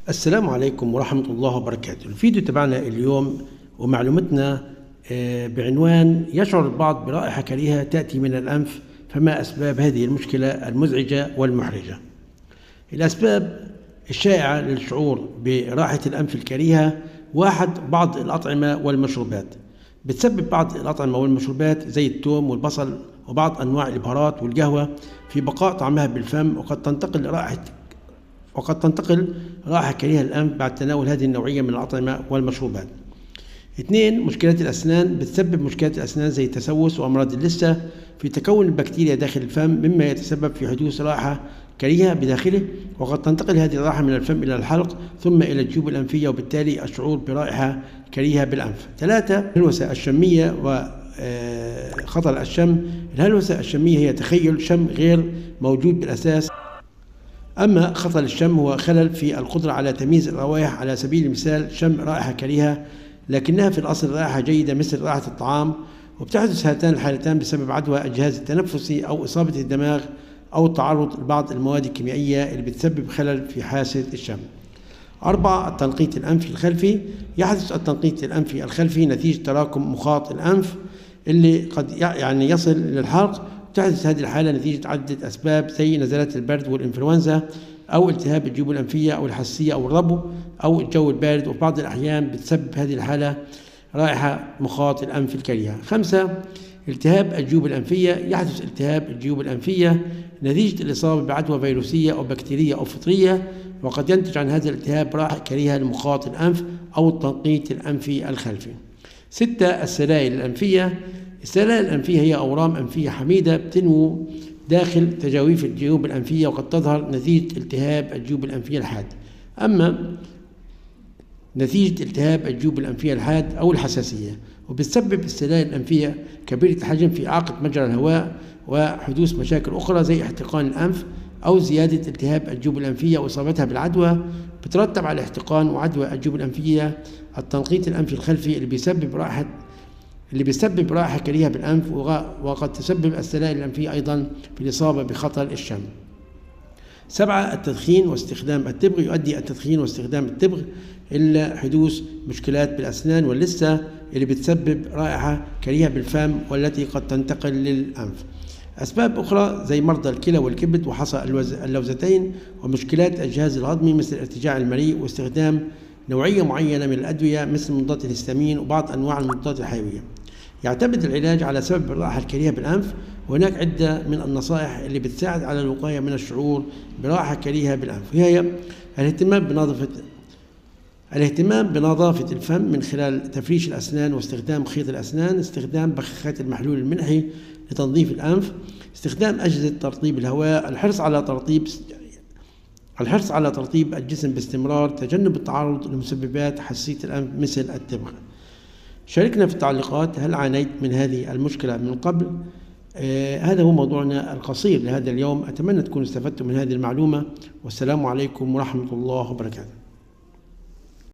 السلام عليكم ورحمة الله وبركاته. الفيديو تبعنا اليوم ومعلومتنا بعنوان: يشعر البعض برائحة كريهة تأتي من الأنف، فما أسباب هذه المشكلة المزعجة والمحرجة؟ الأسباب الشائعة للشعور برائحة الأنف الكريهة: 1. بعض الأطعمة والمشروبات. بتسبب بعض الأطعمة والمشروبات زي الثوم والبصل وبعض أنواع البهارات والقهوة في بقاء طعمها بالفم، وقد تنتقل رائحة كريهة للأنف بعد تناول هذه النوعية من الأطعمة والمشروبات. 2. مشكلات الأسنان. بتسبب مشكلات الأسنان زي التسوس وأمراض اللثة في تكون البكتيريا داخل الفم، مما يتسبب في حدوث رائحة كريهة بداخله، وقد تنتقل هذه الرائحة من الفم إلى الحلق ثم إلى الجيوب الأنفية، وبالتالي الشعور برائحة كريهة بالأنف. 3. الهلوسة الشمية وخطر الشم. الهلوسة الشمية هي تخيل شم غير موجود بالأساس، أما خطل الشم هو خلل في القدرة على تمييز الروائح. على سبيل المثال، شم رائحة كريهة لكنها في الأصل رائحة جيدة مثل رائحة الطعام، وبتحدث هاتان الحالتان بسبب عدوى الجهاز التنفسي أو إصابة الدماغ أو التعرض لبعض المواد الكيميائية اللي بتسبب خلل في حاسة الشم. 4. التنقيط الأنفي الخلفي. يحدث التنقيط الأنفي الخلفي نتيجة تراكم مخاط الأنف اللي قد يصل للحلق. تحدث هذه الحالة نتيجة عدة أسباب زي نزلات البرد والإنفلونزا أو التهاب الجيوب الأنفية أو الحساسية أو الربو أو الجو البارد، وفي بعض الأحيان بتسبب هذه الحالة رائحة مخاط الأنف الكريهة. 5. التهاب الجيوب الأنفية. يحدث التهاب الجيوب الأنفية نتيجة الإصابة بعدوى فيروسية أو بكتيرية أو فطرية، وقد ينتج عن هذا الالتهاب رائحة كريهة لمخاط الأنف أو التنقيط الأنفي الخلفي. 6. السلائل الأنفية. السلائل الأنفية هي أورام أنفية حميدة بتنمو داخل تجاويف الجيوب الأنفية، وقد تظهر نتيجة التهاب الجيوب الأنفية الحاد. أما نتيجة التهاب الجيوب الأنفية الحاد أو الحساسية، وبتسبب السلائل الأنفية كبيرة الحجم في إعاقة مجرى الهواء وحدوث مشاكل أخرى زي احتقان الأنف أو زيادة التهاب الجيوب الأنفية وإصابتها بالعدوى. بترتب على احتقان وعدوى الجيوب الأنفية التنقيط الأنفي الخلفي اللي بيسبب رائحة كريهة بالأنف، وقد تسبب السلائل الأنفية أيضا في الإصابة بخطر الشم. 7. التدخين واستخدام التبغ. يؤدي التدخين واستخدام التبغ إلى حدوث مشكلات بالأسنان واللثة اللي بتسبب رائحة كريهة بالفم والتي قد تنتقل للأنف. أسباب أخرى زي مرضى الكلى والكبد وحصى اللوزتين ومشكلات الجهاز الهضمي مثل ارتجاع المريء واستخدام نوعية معينة من الأدوية مثل مضادات الهستامين وبعض أنواع المضادات الحيوية. يعتمد العلاج على سبب الرائحة الكريهة بالأنف، وهناك عدة من النصائح اللي بتساعد على الوقاية من الشعور برائحة كريهة بالأنف، وهي الاهتمام بنظافة الفم من خلال تفريش الأسنان واستخدام خيط الأسنان، استخدام بخاخات المحلول الملحي لتنظيف الأنف، استخدام أجهزة ترطيب الهواء، الحرص على ترطيب الجسم باستمرار، تجنب التعرض لمسببات حساسية الأنف مثل التبغ. شاركنا في التعليقات هل عانيت من هذه المشكلة من قبل؟ هذا هو موضوعنا القصير لهذا اليوم. أتمنى تكونوا استفدتم من هذه المعلومة، والسلام عليكم ورحمة الله وبركاته.